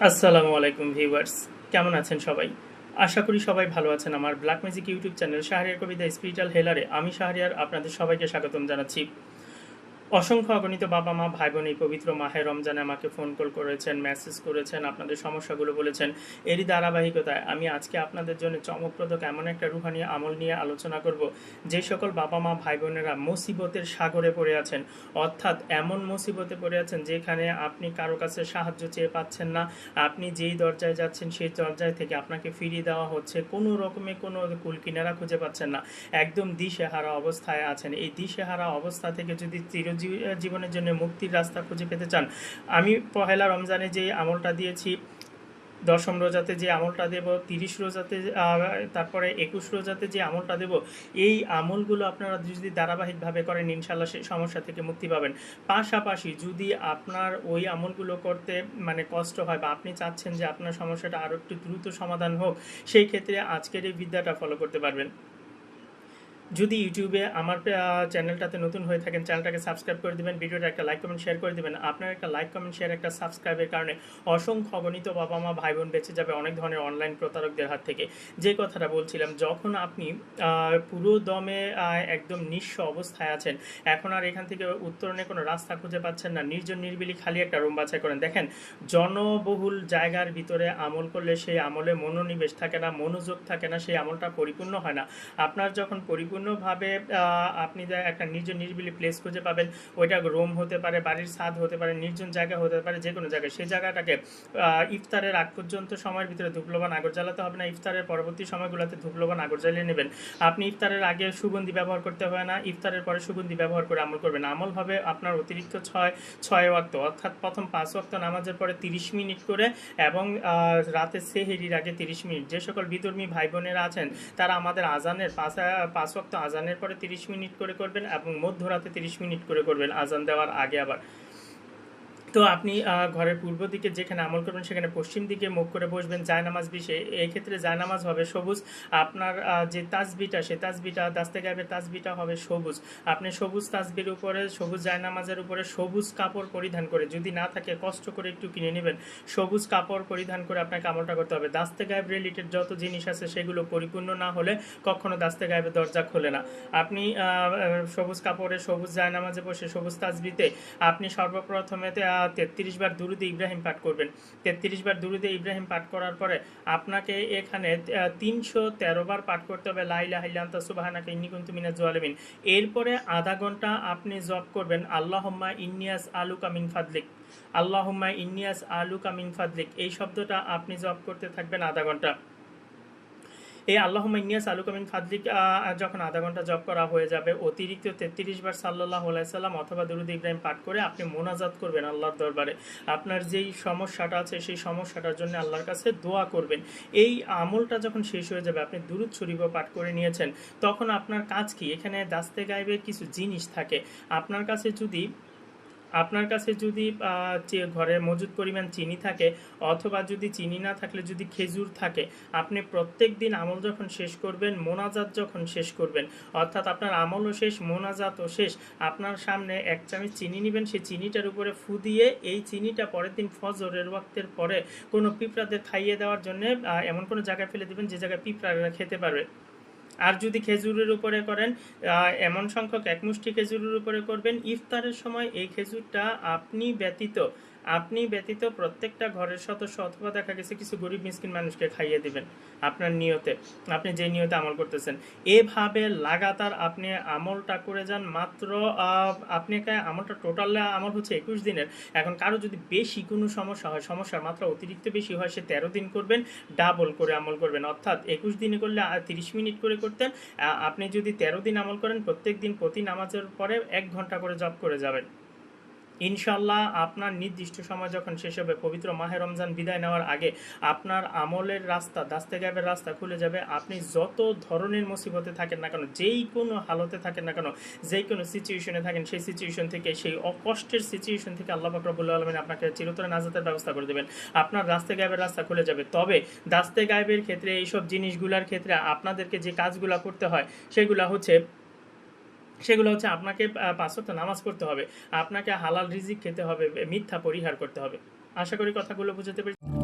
আসসালামু আলাইকুম ভিউয়ার্স, কেমন আছেন সবাই? আশা করি সবাই ভালো আছেন। আমার black magic YouTube channel Shahriar কবিতা স্পিরিচুয়াল হেলারে আমি শাহরিয়ার আপনাদের সবাইকে স্বাগতম জানাচ্ছি। অসংখ্য অগণিত বাবা মা ভাই বোন এই পবিত্র মাহে রমজানে আমাকে ফোন কল করেছেন, মেসেজ করেছেন, আপনাদের সমস্যাগুলো বলেছেন। এরই ধারাবাহিকতায় আমি আজকে আপনাদের জন্য চমকপ্রদ এমন একটা রুহানি আমল নিয়ে আলোচনা করব, যে সকল বাবা মা ভাই বোনেরা মুসিবতের সাগরে পড়ে আছেন, অর্থাৎ এমন মুসিবতে পড়ে আছেন যেখানে আপনি কারো কাছে সাহায্য চেয়ে পাচ্ছেন না। আপনি যেই দরজায় যাচ্ছেন সেই দরজায় থেকে আপনাকে ফিরিয়ে দেওয়া হচ্ছে, কোনো রকমে কোনো কুল কিনারা খুঁজে পাচ্ছেন না, একদম দিশেহারা অবস্থায় আছেন। এই দিশেহারা অবস্থা থেকে যদি জীবনের জন্য মুক্তির রাস্তা খুঁজে পেতে চান, আমি পহেলা রমজানে যে আমলটা দিয়েছি, দশম রোজাতে যে আমলটা দেব, 30 রোজাতে, তারপরে 21 রোজাতে যে আমলটা দেব, এই আমলগুলো আপনারা যদি ধারাবাহিকভাবে করেন ইনশাল্লাহ সেই সমস্যা থেকে মুক্তি পাবেন। পাশাপাশি যদি আপনার ওই আমলগুলো করতে কষ্ট হয়, বা আপনি চাচ্ছেন যে আপনার সমস্যাটা আরও একটু দ্রুত সমাধান হোক, সেই ক্ষেত্রে আজকের এই বিদ্যাটা ফলো করতে পারবেন। যদি ইউটিউবে আমার চ্যানেলটাতে নতুন হয়ে থাকেন, চ্যানেলটাকে সাবস্ক্রাইব করে দেবেন, ভিডিওটা একটা লাইক কমেন্ট শেয়ার করে দেবেন। আপনার একটা লাইক কমেন্ট শেয়ার, একটা সাবস্ক্রাইবের কারণে অসংখ্য অগণিত বাবা মা ভাই বোন বেঁচে যাবে অনেক ধরনের অনলাইন প্রতারকদের হাত থেকে। যে কথাটা বলছিলাম, যখন আপনি পুরো দমে একদম নিঃস্ব অবস্থায় আছেন, এখন আর এখান থেকে উত্তরণে কোনো রাস্তা খুঁজে পাচ্ছেন না, নির্জন নির্বিলি খালি একটা রুম বাছাই করেন। দেখেন, জনবহুল জায়গার ভিতরে আমল করলে সেই আমলে মনোনিবেশ থাকে না, মনোযোগ থাকে না, সেই আমলটা পরিপূর্ণ হয় না। আপনার যখন পরিপূর্ণভাবে আপনি একটা নির্জন নিরিবিলি প্লেস খুঁজে পাবেন, ওইটা রুম হতে পারে, বাড়ির ছাদ হতে পারে, নির্জন জায়গা হতে পারে, যে কোনো জায়গায়, সেই জায়গাটাকে ইফতারের আগ পর্যন্ত সময়ের ভিতরে ধূপলবান আগর জ্বালাতে হবে না। ইফতারের পরবর্তী সময়গুলোতে ধূপলবান আগর জ্বালিয়ে নেবেন। আপনি ইফতারের আগে সুগন্ধি ব্যবহার করতে হবে না, ইফতারের পরে সুগন্ধি ব্যবহার করে আমল করবেন। আমল হবে আপনার অতিরিক্ত ছয় ওয়াক্ত, অর্থাৎ প্রথম 5 ওয়াক্ত নামাজের পরে 30 মিনিট করে, এবং রাতে সেহরির আগে 30 মিনিট। যে সকল বিধর্মী ভাই বোনেরা আছেন তারা আমাদের আজানের 5 ওয়াক্ত আজানের পরে 30 মিনিট করে করবেন, এবং মধ্যরাতে 30 মিনিট করে করবেন আজান দেওয়ার আগে আবার। তো আপনি ঘরের পূর্ব দিকে যেখানে আমল করবেন সেখানে পশ্চিম দিকে মুখ করে বসবেন, জায়নামাজ বিষে। এই ক্ষেত্রে জায়নামাজ হবে সবুজ। আপনার যে তাসবিটা, সে তাসবিটা, দাস্তে গায়েবের তাসবিটা হবে সবুজ। আপনি সবুজ তাসবির উপরে, সবুজ জায়নামাজের উপরে সবুজ কাপড় পরিধান করে, যদি না থাকে কষ্ট করে একটু কিনে নেবেন, সবুজ কাপড় পরিধান করে আপনাকে আমলটা করতে হবে। দাস্তে গায়েব রিলেটেড যত জিনিস আছে সেগুলো পরিপূর্ণ না হলে কখনো দাস্তে গায়েবের দরজা খোলে না। আপনি সবুজ কাপড়ে, সবুজ জায়নামাজে বসে, সবুজ তাসবিতে আপনি সর্বপ্রথমে 33 বার দুরুদে ইব্রাহিম পাঠ করবেন। 33 বার দুরুদে ইব্রাহিম পাঠ করার পরে আপনাকে এখানে 313 বার পাঠ করতে হবে লা ইলাহা ইল্লা আনতা সুবহানাকা ইন্নী কুনতু মিনাজ জালিমিন। এরপরে আধা ঘন্টা আপনি জপ করবেন আল্লাহুম্মা ইন্নিয়াস আলুকা মিন ফাদলিক, আল্লাহুম্মা ইন্নিয়াস আলুকা মিন ফাদলিক। এই শব্দটা আপনি জপ করতে থাকবেন আধা ঘন্টা। এই আল্লাহুম্মা ইন্নিয়াস আলুকা মিন ফাদলিক যখন আধা ঘন্টা জপ করা হয়ে যাবে, অতিরিক্ত 33 বার সাল্লাল্লাহু আলাইহি সাল্লাম অথবা দুরূদ ইব্রাহিম পাঠ করে আপনি মোনাজাত করবেন আল্লাহর দরবারে। আপনার যেই সমস্যাটা আছে সেই সমস্যাটার জন্য আল্লাহর কাছে দোয়া করবেন। এই আমলটা যখন শেষ হয়ে যাবে, আপনি দুরূদ শরীফও পাঠ করে নিয়েছেন, তখন আপনার কাজ কি? এখানে দাস্তে গায়েবের কিছু জিনিস থাকে। আপনার কাছে যদি ঘরে মজুদ পরিমাণ চিনি থাকে, অথবা যদি চিনি না থাকলে যদি খেজুর থাকে, আপনি প্রত্যেক দিন আমল যখন শেষ করবেন, মোনাজাত যখন শেষ করবেন, অর্থাৎ আপনার আমলও শেষ, মোনাজাতও শেষ, আপনার সামনে 1 চামচ চিনি নেবেন, সেই চিনিটার উপরে ফু দিয়ে এই চিনিটা পরের দিন ফজরের ওয়াক্তের পরে কোনো পিঁপড়াদের খাইয়ে দেওয়ার জন্য এমন কোনো জায়গায় ফেলে দেবেন যে জায়গায় পিঁপড়ারা খেতে পারবে। আর যদি খেজুরের উপরে করেন, এমন সংখ্যক 1 মুষ্টি খেজুরের উপরে করবেন। ইফতারের সময় এই খেজুরটা আপনি ব্যতীত প্রত্যেকটা ঘরের সদস্য, অথবা দেখা গেছে কিছু গরিব মিসকিন মানুষকে খাইয়ে দিবেন আপনার নিয়তে, আপনি যে নিয়তে আমল করতেছেন। এভাবে লাগাতার আপনি আমলটা করে যান। মাত্র আপনাকে আমলটা টোটাল আমল হচ্ছে 21 দিনের। এখন কারো যদি বেশি কোনো সমস্যা হয়, সমস্যার মাত্রা অতিরিক্ত বেশি হয়, সে 13 দিন করবেন, ডাবল করে আমল করবেন। অর্থাৎ 21 দিনে করলে 30 মিনিট করে করতেন, আপনি যদি 13 দিন আমল করেন, প্রত্যেক দিন প্রতি নামাজের পরে 1 ঘন্টা করে জপ করে যাবেন। ইনশাল্লাহ আপনার নির্দিষ্ট সময় যখন শেষ হবে, পবিত্র মাহে রমজান বিদায় নেওয়ার আগে আপনার আমলের রাস্তা, দাস্তে গায়েবের রাস্তা খুলে যাবে। আপনি যত ধরনের মুসিবতে থাকেন না কেন, যেই কোনো হালতে থাকেন না কেন, যেই কোনো সিচুয়েশনে থাকেন, সেই সিচুয়েশন থেকে, সেই অকষ্টের সিচুয়েশন থেকে আল্লাহ পাক রব্বুল আলামিন আপনাকে চিরতরে নাজাতের ব্যবস্থা করে দেবেন। আপনার দাস্তে গায়েবের রাস্তা খুলে যাবে। তবে দাস্তে গায়েবের ক্ষেত্রে, এইসব জিনিসগুলোর ক্ষেত্রে আপনাদেরকে যে কাজগুলো করতে হয় সেগুলো হচ্ছে আপনাকে 5 ওয়াক্ত নামাজ পড়তে হবে, আপনাকে হালাল রিজিক খেতে হবে, মিথ্যা পরিহার করতে হবে। আশা করি কথাগুলো বুঝতে পেরেছি।